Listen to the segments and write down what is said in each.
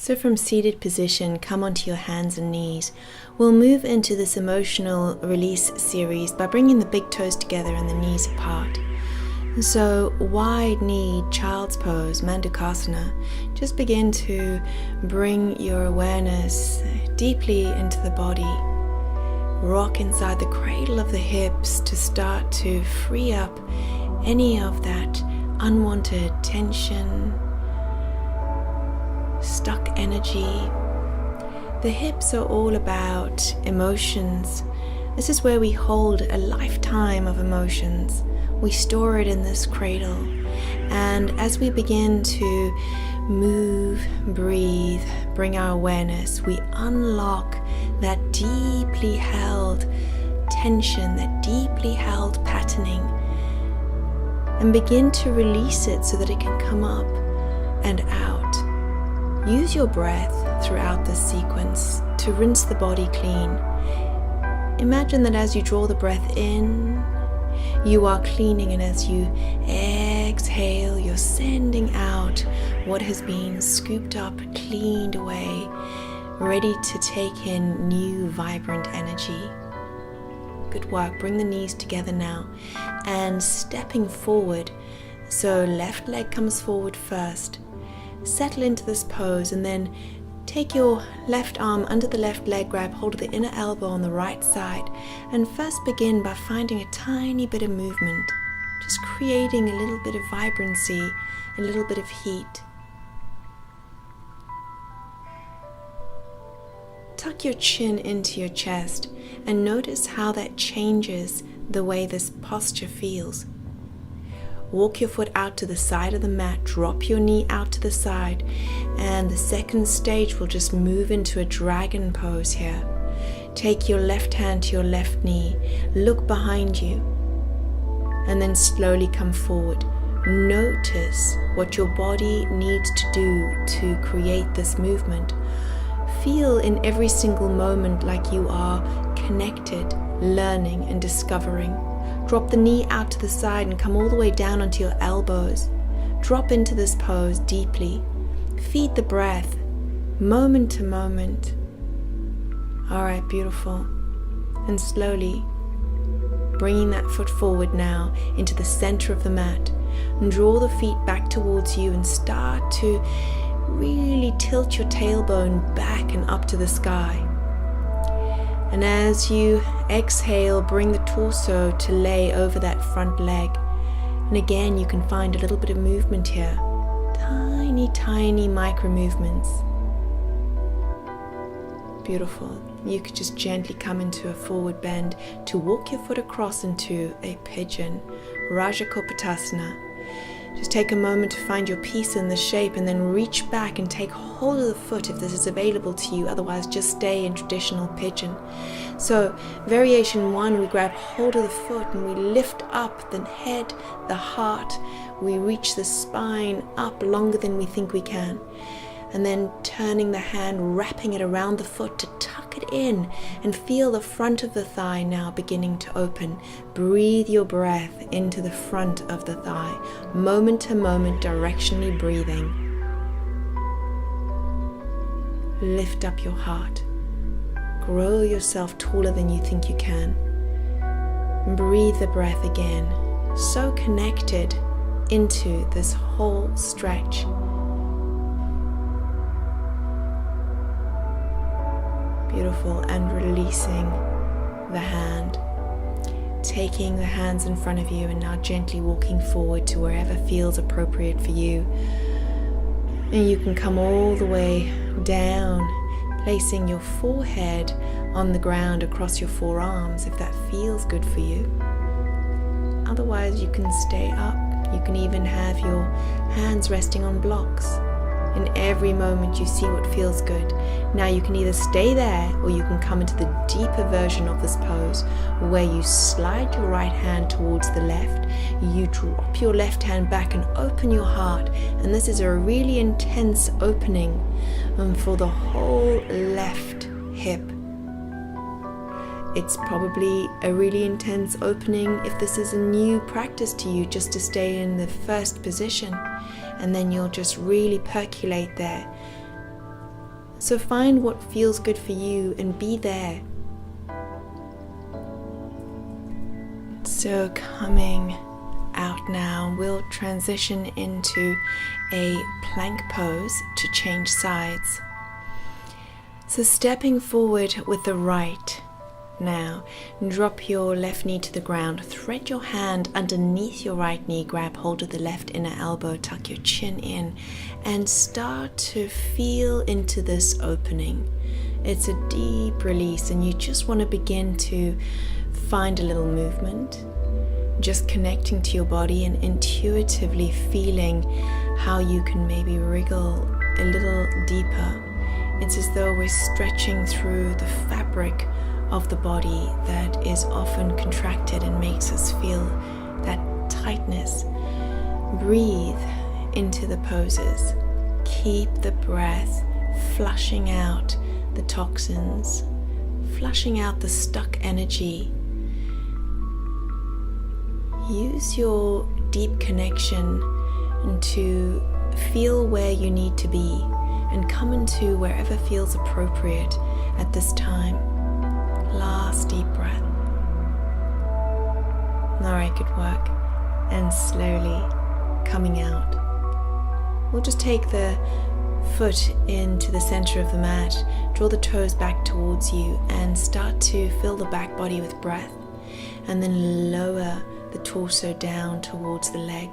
So from seated position, come onto your hands and knees. We'll move into this emotional release series by bringing the big toes together and the knees apart. So wide knee, child's pose, Mandukasana. Just begin to bring your awareness deeply into the body. Rock inside the cradle of the hips to start to free up any of that unwanted tension, stuck energy. The hips are all about emotions. This is where we hold a lifetime of emotions. We store it in this cradle. And as we begin to move, breathe, bring our awareness, we unlock that deeply held tension, that deeply held patterning, and begin to release it so that it can come up and out. Use your breath throughout this sequence to rinse the body clean. Imagine that as you draw the breath in, you are cleaning, and as you exhale, you're sending out what has been scooped up, cleaned away, ready to take in new, vibrant energy. Good work. Bring the knees together now and stepping forward. So left leg comes forward first. Settle into this pose and then take your left arm under the left leg, grab hold of the inner elbow on the right side, and first begin by finding a tiny bit of movement, just creating a little bit of vibrancy, a little bit of heat. Tuck your chin into your chest and notice how that changes the way this posture feels. Walk your foot out to the side of the mat, drop your knee out to the side, and the second stage will just move into a dragon pose here. Take your left hand to your left knee, look behind you, and then slowly come forward. Notice what your body needs to do to create this movement. Feel in every single moment like you are connected, learning and discovering. Drop the knee out to the side and come all the way down onto your elbows. Drop into this pose deeply. Feed the breath, moment to moment. All right, beautiful. And slowly, bringing that foot forward now into the center of the mat. And draw the feet back towards you and start to really tilt your tailbone back and up to the sky. And as you exhale, bring the torso to lay over that front leg. And again, you can find a little bit of movement here. Tiny, tiny micro movements. Beautiful. You could just gently come into a forward bend to walk your foot across into a pigeon, Rajakopatasana. Just take a moment to find your peace in the shape and then reach back and take hold of the foot if this is available to you. Otherwise, just stay in traditional pigeon. So, variation 1, we grab hold of the foot and we lift up the head, the heart. We reach the spine up longer than we think we can. And then turning the hand, wrapping it around the foot to tuck it in and feel the front of the thigh now beginning to open. Breathe your breath into the front of the thigh, moment to moment, directionally breathing. Lift up your heart. Grow yourself taller than you think you can. Breathe the breath again. So connected into this whole stretch. Beautiful. And releasing the hand. Taking the hands in front of you and now gently walking forward to wherever feels appropriate for you. And you can come all the way down, placing your forehead on the ground across your forearms if that feels good for you. Otherwise, you can stay up. You can even have your hands resting on blocks. In every moment you see what feels good. Now you can either stay there or you can come into the deeper version of this pose where you slide your right hand towards the left, you drop your left hand back and open your heart, and this is a really intense opening for the whole left hip. It's probably a really intense opening if this is a new practice to you, just to stay in the first position, and then you'll just really percolate there. So find what feels good for you and be there. So coming out now, we'll transition into a plank pose to change sides. So stepping forward with the right now, drop your left knee to the ground, thread your hand underneath your right knee, grab hold of the left inner elbow, tuck your chin in, and start to feel into this opening. It's a deep release, and you just want to begin to find a little movement, just connecting to your body and intuitively feeling how you can maybe wriggle a little deeper. It's as though we're stretching through the fabric of the body that is often contracted and makes us feel that tightness. Breathe into the poses. Keep the breath, flushing out the toxins, flushing out the stuck energy. Use your deep connection to feel where you need to be and come into wherever feels appropriate at this time. Last deep breath. Alright, good work. And slowly coming out. We'll just take the foot into the center of the mat, draw the toes back towards you, and start to fill the back body with breath. And then lower the torso down towards the leg.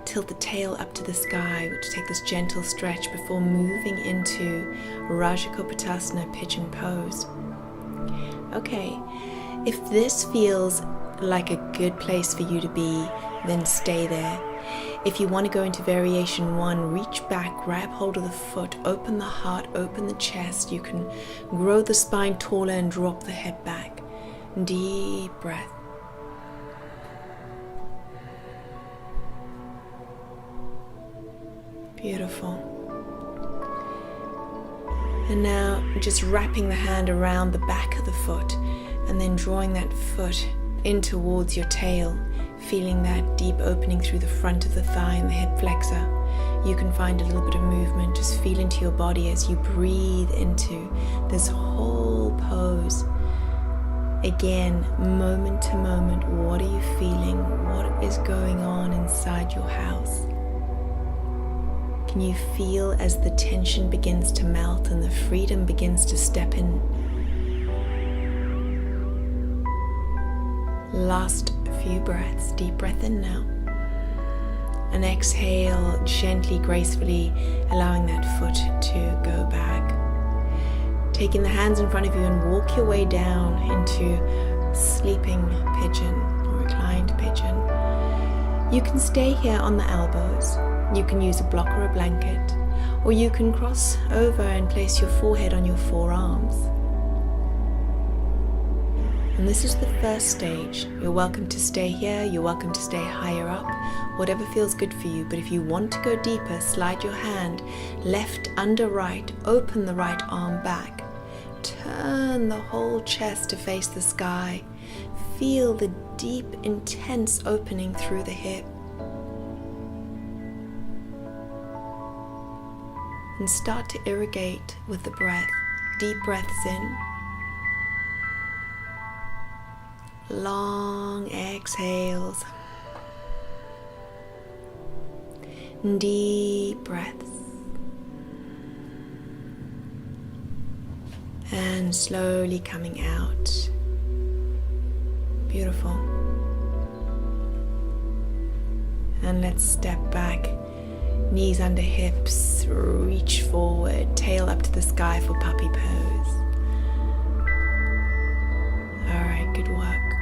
Tilt the tail up to the sky, which take this gentle stretch before moving into Rajakapotasana, Pigeon Pose. Okay, if this feels like a good place for you to be, then stay there. If you want to go into variation 1, reach back, grab hold of the foot, open the heart, open the chest. You can grow the spine taller and drop the head back. Deep breath. Beautiful. And now just wrapping the hand around the back of the foot and then drawing that foot in towards your tail, feeling that deep opening through the front of the thigh and the hip flexor. You can find a little bit of movement. Just feel into your body as you breathe into this whole pose. Again, moment to moment, what are you feeling? What is going on inside your house? Can you feel as the tension begins to melt and the freedom begins to step in? Last few breaths. Deep breath in now. And exhale gently, gracefully, allowing that foot to go back. Taking the hands in front of you and walk your way down into sleeping pigeon or reclined pigeon. You can stay here on the elbows. You can use a block or a blanket, or you can cross over and place your forehead on your forearms. And this is the first stage. You're welcome to stay here, you're welcome to stay higher up, whatever feels good for you. But if you want to go deeper, slide your hand left under right, open the right arm back, turn the whole chest to face the sky. Feel the deep, intense opening through the hip. And start to irrigate with the breath. Deep breaths in. Long exhales. Deep breaths. And slowly coming out. Beautiful. And let's step back. Knees under hips, reach forward, tail up to the sky for puppy pose. Alright, good work.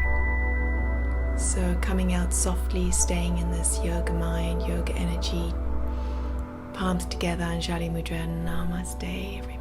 So coming out softly, staying in this yoga mind, yoga energy. Palms together, Anjali Mudra, Namaste everybody.